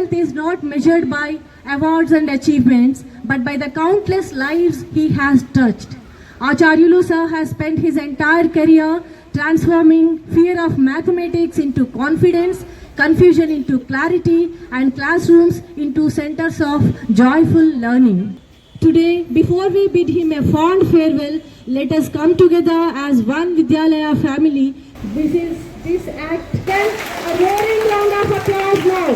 wealth is not measured by awards and achievements, but by the countless lives he has touched. Acharyulu sir has spent his entire career transforming fear of mathematics into confidence, confusion into clarity, and classrooms into centers of joyful learning. Today, before we bid him a fond farewell, let us come together as one Vidyalaya family. This act. Then a roaring round of applause now.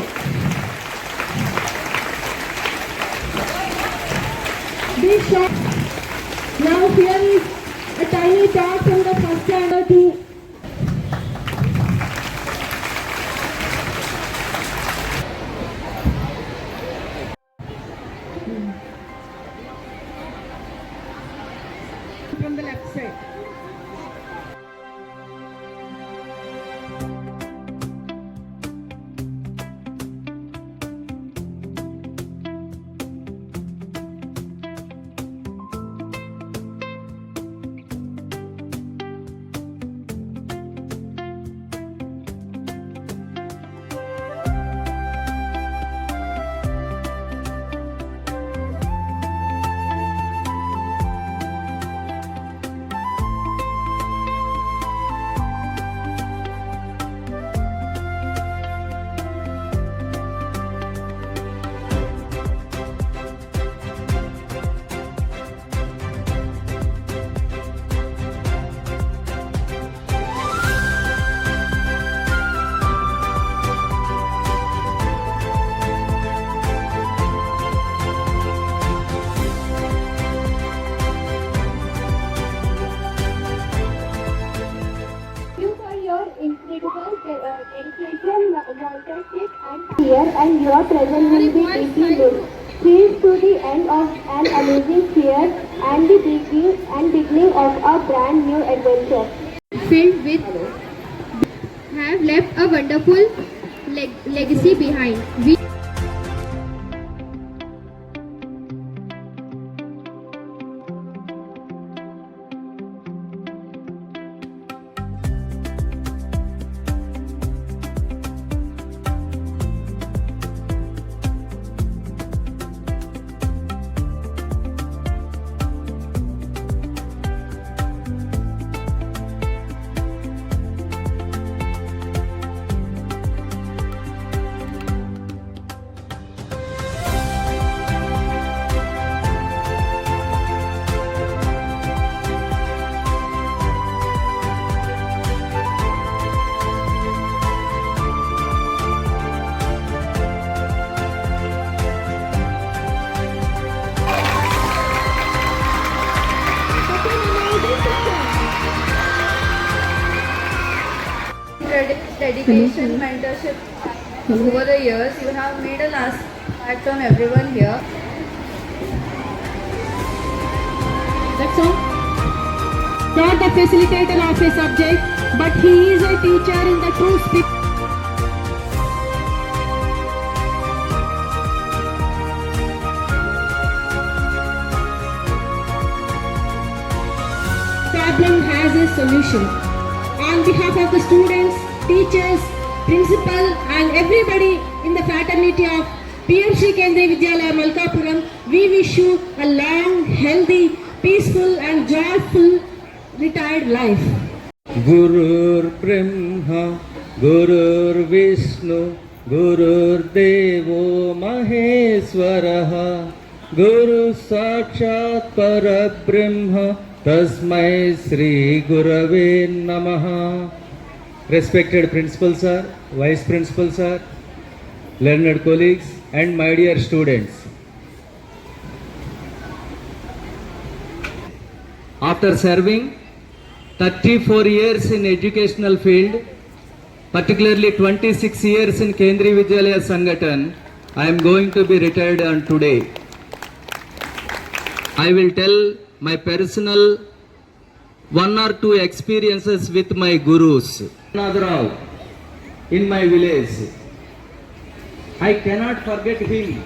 Big shot. Now here is a tiny talk from the first standard to from the left side. Dedication, volunteership and here and your presence will be deeply missed. Here's to the end of an amazing year and the beginning of a brand new adventure. Filled with have left a wonderful legacy behind. Dedication, mentorship. Over the years, you have made a lasting impact on everyone here. That's all. Not the facilitator of a subject, but he is a teacher in the true spirit. Problem has a solution. On behalf of the students, teachers, principal and everybody in the fraternity of PMC Kendriya Vidyalaya Malkapuram, we wish you a long, healthy, peaceful and joyful retired life. Gurur Brahma, Gurur Vishnu, Gurur Devo Maheswaraha, Guru Sakshat Parabrahma, Tasmai Sri Gurave Namaha. Respected Principal Sir, Vice Principal Sir, learned colleagues and my dear students. After serving 34 years in educational field, particularly 26 years in Kendriya Vidyalaya Sangathan, I am going to be retired on today. I will tell my personal one or two experiences with my gurus. Nadarao, in my village, I cannot forget him.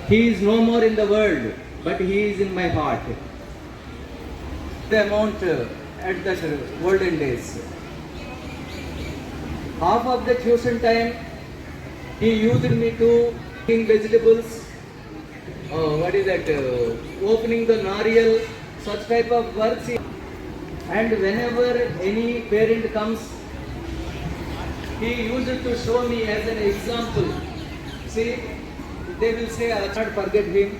He is no more in the world, but he is in my heart. The amount at that olden days. Half of the tuition time He used me to cooking vegetables, opening the nariyal, such type of works. And whenever any parent comes, he used to show me as an example. See, they will say, I can't forget him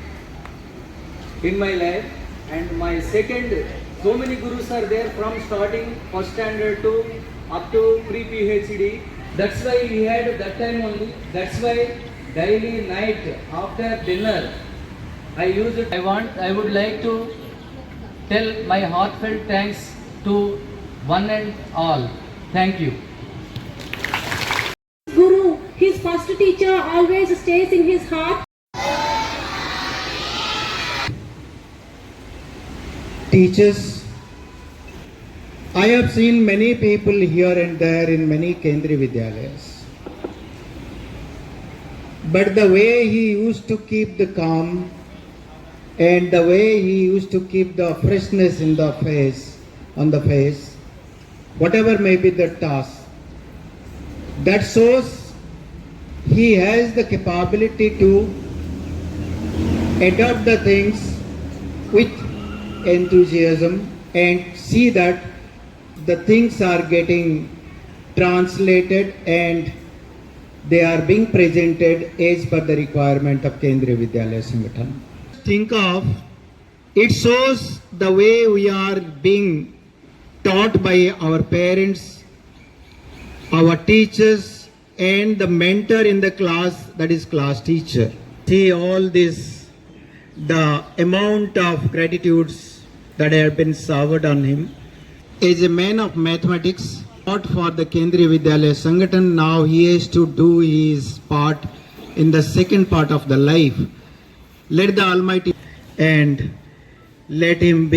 in my life. And my second, so many gurus are there from starting first standard to up to pre-PhD. That's why we had that time only. That's why daily night after dinner, I would like to tell my heartfelt thanks to one and all. Thank you. Guru, his first teacher, always stays in his heart. Teachers, I have seen many people here and there in many Kendriya Vidyalayas. But the way he used to keep the calm and the way he used to keep the freshness in the face, on the face, whatever may be the task, that shows he has the capability to adopt the things with enthusiasm and see that the things are getting translated and they are being presented as per the requirement of Kendriya Vidyalaya Sangathan. Think of, it shows the way we are being taught by our parents, our teachers, and the mentor in the class, that is class teacher. See all this, the amount of gratitudes that have been showered on him. As a man of mathematics, not for the Kendriya Vidyalaya Sangathan, now he has to do his part in the second part of the life. Let the Almighty and let him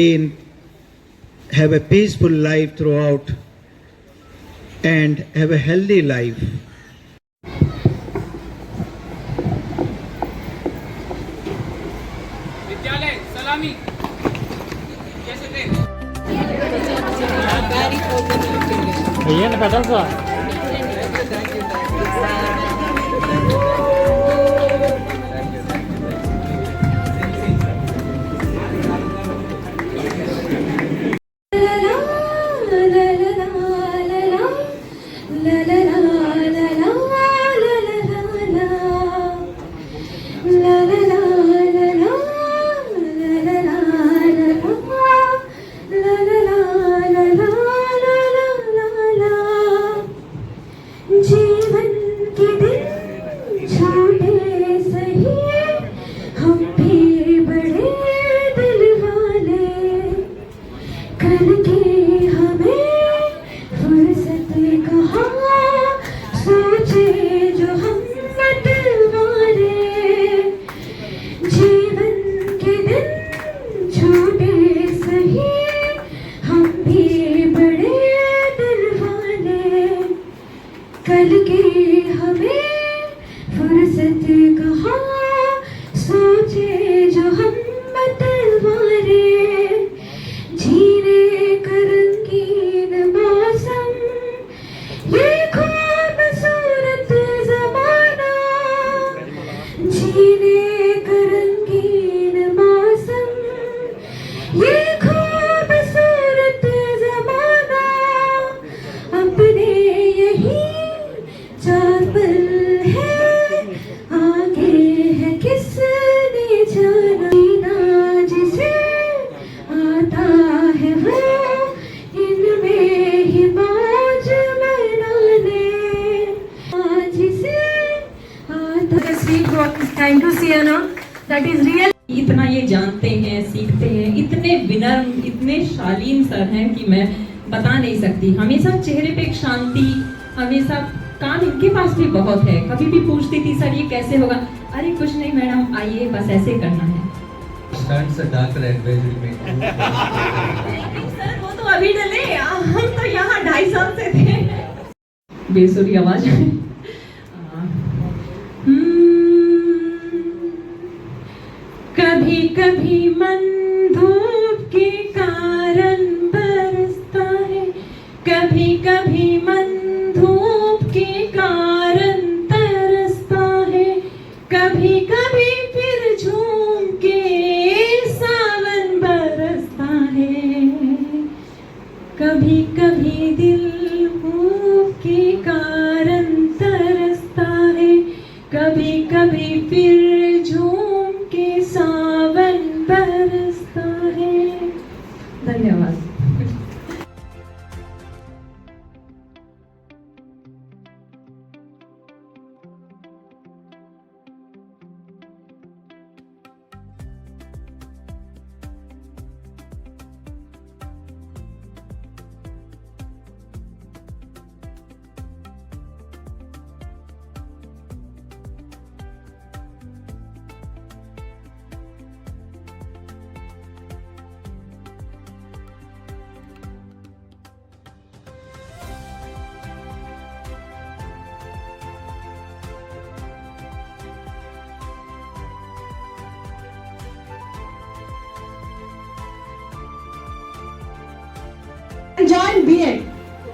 have a peaceful life throughout and have a healthy life. विद्यालय सलामी कैसे थे भैया ने पता था जीवन के दिन छोटे सही हम भी बड़े दिल वाले कल के हमें फुर्सत कहाँ सोचे जो हम मत वाले जीवन के दिन छोटे सही हम भी बड़े दिल वाले कल के हमें फुर्सत कहाँ सोचे जो हम बतवारे जीने का रंगीन मौसम ये खूबसूरत ज़माना जीने का रंगीन मौसम ये खूबसूरत ज़माना अपने यही चार पल है आगे है किसने जाना जीना जिसे आता है वो इनमें ही मौज मनाने जिसे आता Thank you, Sienna. That is real. इतना ये जानते हैं, सीखते हैं, इतने विनम्र, इतने शालीन सर हैं कि मैं बता नहीं सकती। हमेशा चेहरे पे एक शांति, हमेशा काम इनके पास भी बहुत है। कभी भी पूछती थी सर ये कैसे होगा, अरे कुछ नहीं मैडम आइए बस ऐसे करना है। सर वो तो अभी डले, हम तो यहाँ 2.5 साल से थे। बेसुरी आवाज में कभी कभी मन धूप के कारण बरसता है, कभी कभी मन धूप के कारण तरसता कभी कभी दिल भूख के कारण तरसता है, कभी कभी फिर झूम के सावन बरसता है। धन्यवाद। Join B.Ed.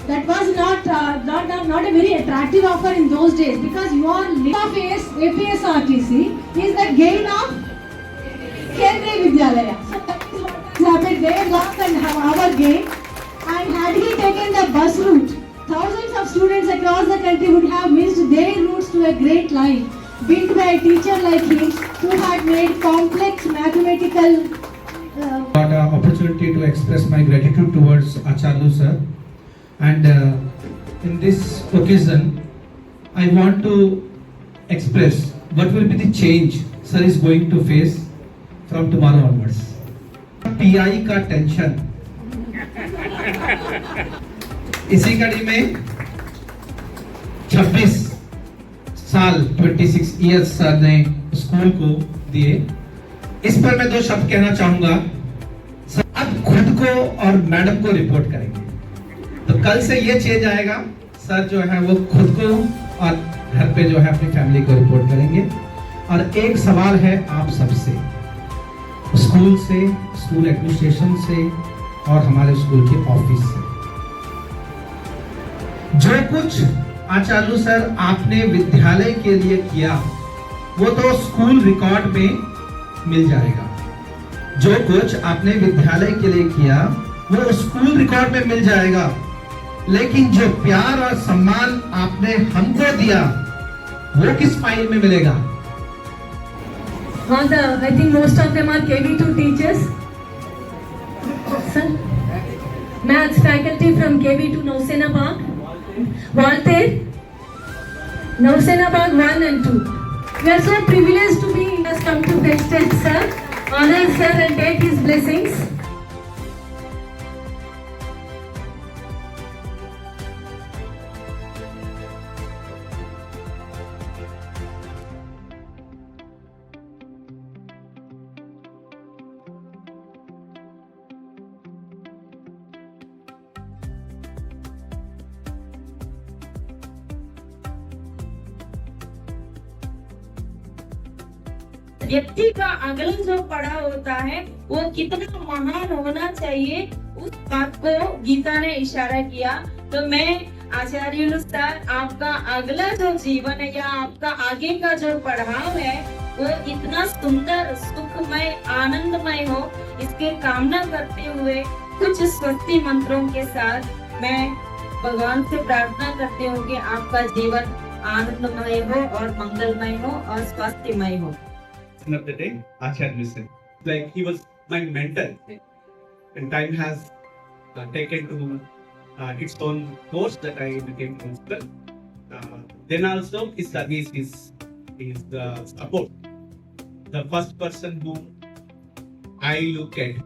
That was not a very attractive offer in those days, because your list of APSRTC is the gain of Kendriya Vidyalaya. So that is what has happened. They lost and our gain. And had he taken the bus route, thousands of students across the country would have missed their routes to a great life, built by a teacher like him who had made complex mathematical got an opportunity to express my gratitude towards Acharya sir, and in this occasion I want to express what will be the change sir is going to face from tomorrow onwards. PI का tension इसी कड़ी में 26 साल 26 years sir ने school को दिए। इस पर मैं दो शब्द कहना चाहूंगा। अब खुद को और मैडम को रिपोर्ट करेंगे, तो कल से ये चेंज आएगा। सर जो है वो खुद को और घर पे जो है अपनी फैमिली को रिपोर्ट करेंगे। और एक सवाल है आप सबसे, स्कूल से, स्कूल एडमिनिस्ट्रेशन से और हमारे स्कूल के ऑफिस से, जो कुछ आचार्य सर आपने विद्यालय के लिए किया वो तो स्कूल रिकॉर्ड में मिल जाएगा। जो कुछ आपने विद्यालय के लिए किया वो स्कूल रिकॉर्ड में मिल जाएगा, लेकिन जो प्यार और सम्मान आपने हमको दिया वो किस फाइल में मिलेगा? I think most of them are KV2 teachers. Sir, maths faculty from KV2 Nausena Bagh, Voltaire, Nausena Bagh 1 and 2. We are so privileged to be has come to Preston, sir. Honor sir and take his blessings. व्यक्ति का अगला जो पड़ा होता है वो कितना महान होना चाहिए, उस बात को गीता ने इशारा किया। तो मैं आचार्य सर आपका अगला जो जीवन है या आपका आगे का जो पढ़ाव है वो इतना सुंदर, सुखमय, आनंदमय हो, इसके कामना करते हुए कुछ स्वस्ति मंत्रों के साथ मैं भगवान से प्रार्थना करती हूँ कि आपका जीवन आनंदमय हो और मंगलमय हो और स्वास्थ्यमय हो। Of the day, Acharya sir, like he was my mentor, and time has taken to its own course that I became principal. Then also his service is the support. The first person who I look at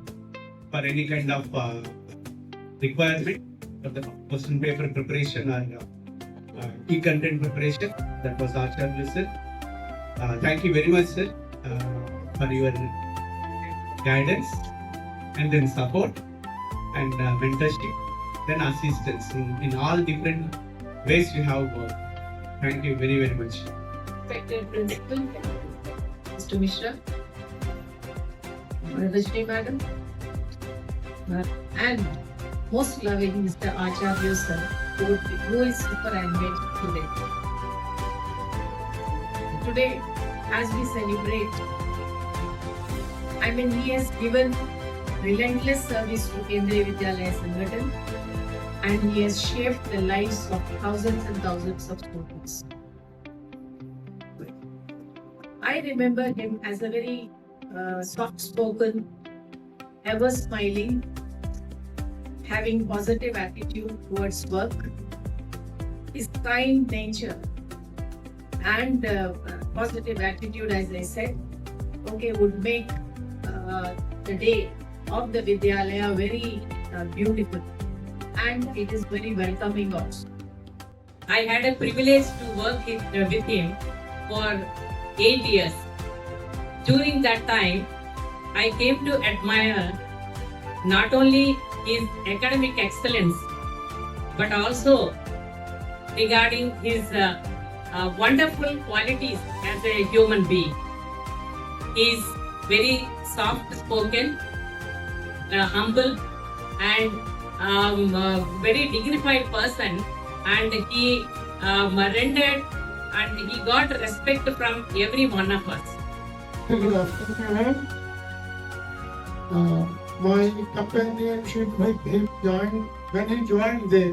for any kind of requirement for the question paper preparation or key content preparation, that was Acharya sir. Thank you very much, sir, for your guidance and then support and mentorship, then assistance in all different ways you have worked. Thank you very, very much. Respected Principal, Mr. Mishra, Rajni Madam, and most loving Mr. Acharya sir, who is superannuated today. Today, as we celebrate, I mean, he has given relentless service to Kendriya Vidyalaya Sangathan, and he has shaped the lives of thousands and thousands of students. I remember him as a very soft-spoken, ever smiling, having positive attitude towards work. His kind nature and positive attitude, as I said, would make the day of the Vidyalaya very beautiful, and it is very welcoming also. I had a privilege to work with him for 8 years. During that time, I came to admire not only his academic excellence, but also regarding his wonderful qualities as a human being. He is very soft-spoken, humble, and very dignified person, and he rendered and he got respect from every one of us. Good afternoon. My companionship with him when he joined there.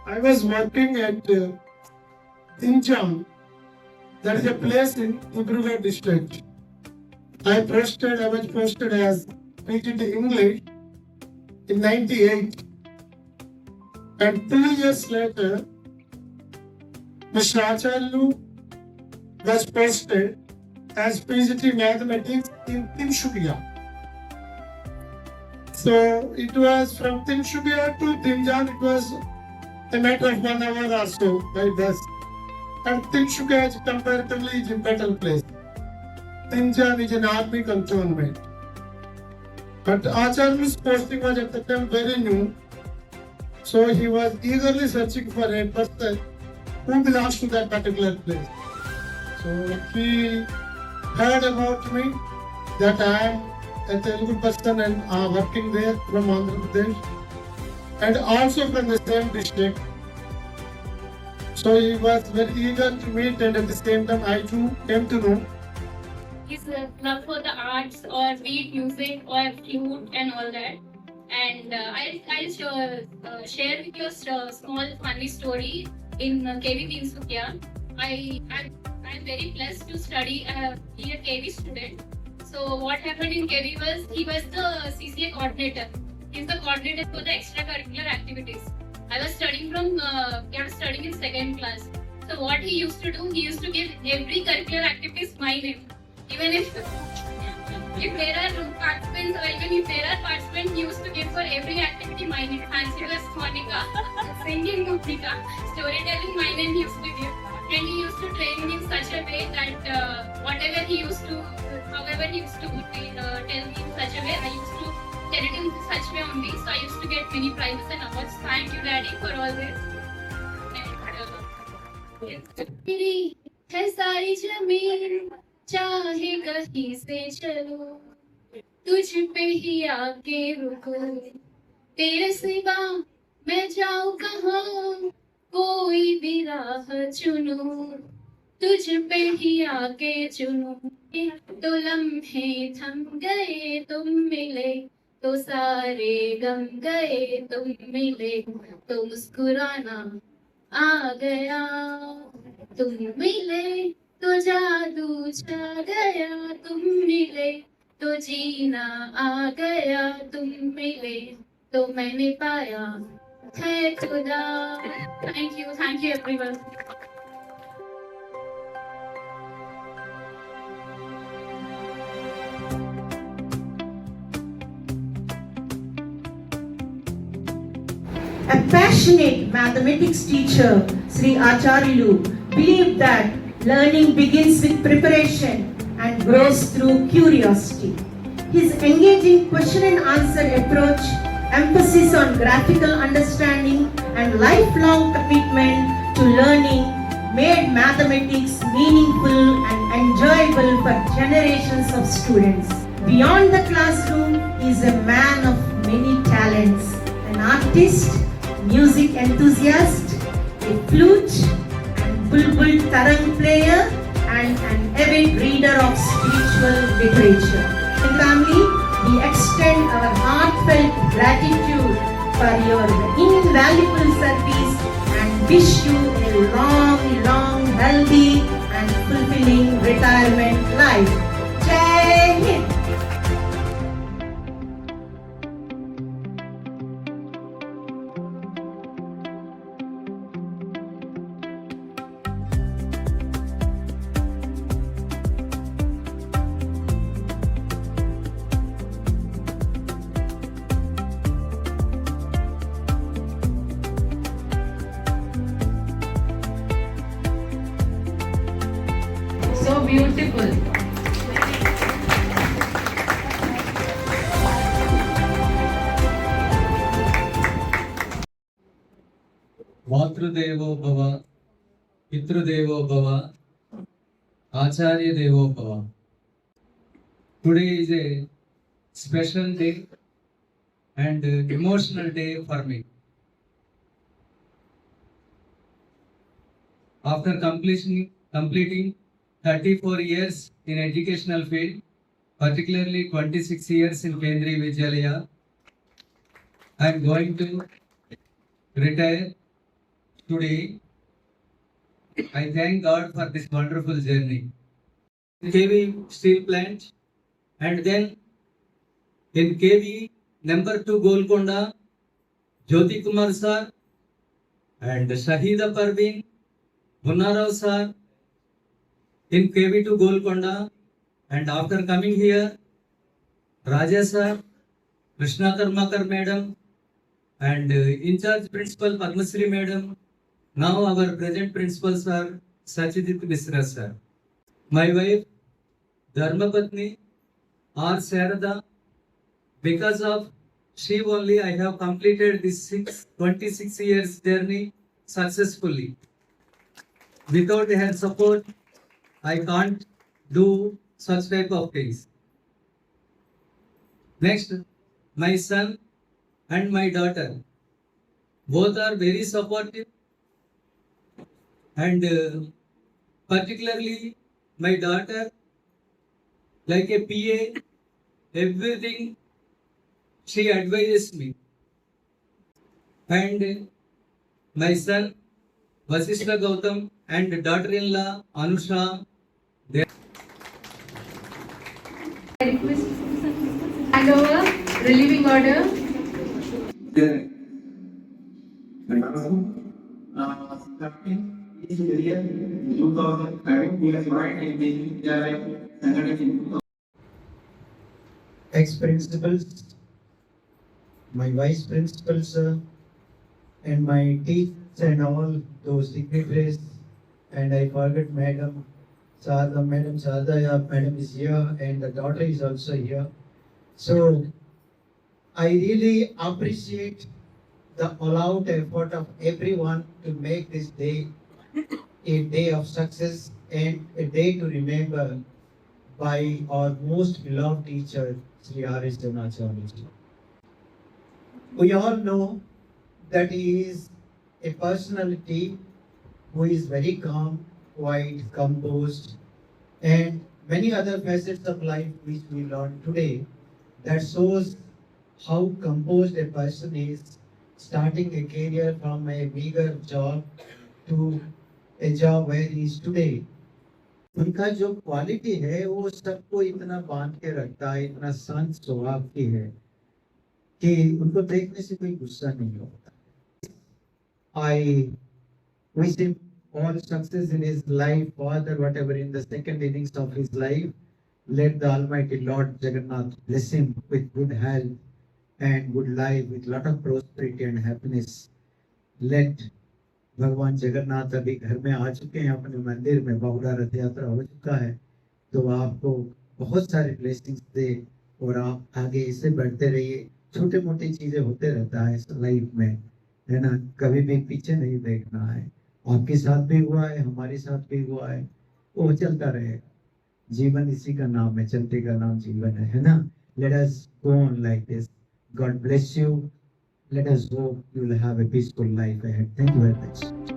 I was working at Tinjam, that is a place in Dibrugarh district. I was posted as PGT English in 98, and 2 years later, Mr. Acharyu was posted as PGT Mathematics in Tinsukia. So it was from Tinsukia to Tinjan, it was a matter of 1 hour or so by bus. And Tinsukia is comparatively a better place. Tinjan is an army cantonment. But Acharyu's posting was at the time very new. So he was eagerly searching for a person who belongs to that particular place. So he heard about me that I am a Telugu person and working there from Andhra Pradesh, and also from the same district. So he was very eager to meet, and at the same time I too came to know his love for the arts, or be it music or flute and all that. And I'll share with you a small funny story in KV Tinsukia. I'm very blessed to study, be a KV student. So what happened in KV was, he was the CCA coordinator. He's the coordinator for the extracurricular activities. I was studying in 2nd class. So what he used to do, he used to give every curricular activities my name. Even if there are participants, or even if there are participants, he used to give for every activity my name. Fancy dress Monica, singing Monica, storytelling my name he used to give. And he used to train me in such a way that however he used to tell me in such a way, I used to tell it in such way only. So I used to get many prizes and awards. Thank you, Daddy, for all this. मेरी है सारी ज़मीन, चाहे कहीं से चलो, तुझ पे ही आके रुको, तेरे सिवा मैं जाऊँ कहाँ, कोई भी राह चुनूं, तुझ पे ही आके चुनूं। तो लम्हे थम गए तुम मिले, तो सारे गम गए तुम मिले, तो मुस्कुराना आ गया, तुम मिले तो जादू छा गया, तुम मिले तो जीना आ गया, तुम मिले तो मैंने पाया है खुदा। Thank you everyone. A passionate mathematics teacher, Sri Acharyu, believed that learning begins with preparation and grows through curiosity. His engaging question and answer approach, emphasis on graphical understanding, and lifelong commitment to learning made mathematics meaningful and enjoyable for generations of students. Beyond the classroom, he is a man of many talents, an artist, music enthusiast, a flute and bulbul tarang player, and an avid reader of spiritual literature. In family, he we extend our heartfelt gratitude for your invaluable service and wish you a long, healthy and fulfilling retirement life. Jai Hind! So beautiful. मातृदेवो भव, पितृदेवो भव, Acharya Devo Bhava. Today is a special day and emotional day for me. After completing 34 years in educational field, particularly 26 years in Kendriya Vidyalaya, I am going to retire today. I thank God for this wonderful journey. KV steel plant, and then in KV number 2 Golconda, Jyoti Kumar sir and Shahida Parveen, Munarao sir in KV2 Golconda, and after coming here, Raja sir, Krishna Karmakar madam, and in charge principal Padmasri madam. Now our present principal sir, Sachidit Misra sir. My wife, Dharmapatni R. Sarada, because of she only I have completed this 26 years journey successfully. Without her support, I can't do such type of things. Next, my son and my daughter, both are very supportive. And particularly my daughter, like a PA, everything she advises me. And my son Vasishta Gautam and daughter-in-law Anusha. I request hand over relieving order. Ex-principals, my vice principals, and my teachers and all those dignitaries, and I forgot Madam Sadha. Madam Sadha, Madam is here, and the daughter is also here. So I really appreciate the all-out effort of everyone to make this day a day of success and a day to remember by our most beloved teacher, Sri R.S. Acharya. We all know that he is a personality who is very calm, quiet, composed, and many other facets of life which we learn today that shows how composed a person is, starting a career from a meager job to a job where he is today. उनका जो quality है वो सबको इतना बांध के रखता है, इतना शांत स्वभाव की है कि उनको देखने से कोई गुस्सा नहीं होता. I wish him all success in his life, further whatever in the second innings of his life. Let the Almighty Lord Jagannath bless him with good health and good life, with lot of prosperity and happiness. Let भगवान जगन्नाथ अभी घर में आ चुके हैं, अपने मंदिर में बहुड़ा रथ यात्रा हो चुका है, तो आपको बहुत सारे ब्लेसिंग्स दे और आप आगे ऐसे बढ़ते रहिए. छोटे मोटे चीजें होते रहता है लाइफ में, है ना, कभी भी पीछे नहीं देखना है. आपके साथ भी हुआ है, हमारे साथ भी हुआ है, वो चलता रहेगा. जीवन इसी का नाम है, चलते का नाम जीवन है ना. Let us go on like this. God bless you. Let us hope you will have a peaceful life ahead. Thank you very much.